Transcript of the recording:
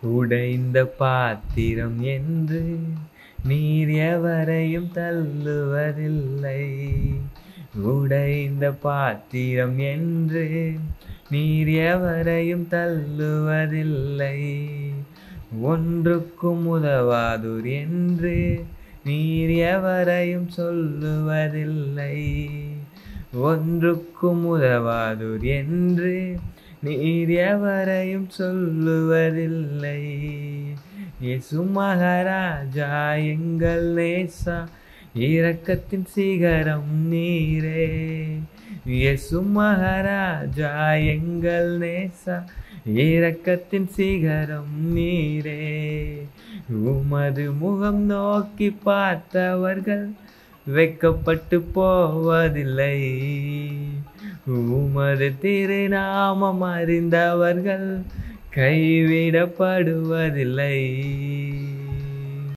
உடைந்த பாத்திரம் என்று நீர் எவரையும் தள்ளுவதில்லை. உடைந்த பாத்திரம் என்று நீர் எவரையும் தள்ளுவதில்லை. ஒன்றுக்கும் உதவாதூர் என்று நீர் எவரையும் சொல்லுவதில்லை. ஒன்றுக்கும் உதவாதூர் என்று நீர் எவரையும் சொல்லுவதில்லை. இயேசு மகாராஜா எங்கள் நேசா, இரக்கத்தின் சிகரம் நீரே. இயேசு மகாராஜா எங்கள் நேசா, இரக்கத்தின் சிகரம் நீரே. உமது முகம் நோக்கி பார்த்தவர்கள் வெட்கப்பட்டு போவதில்லை. உமது திருநாமம் அறிந்தவர்கள் கைவிடப்படுவதில்லை.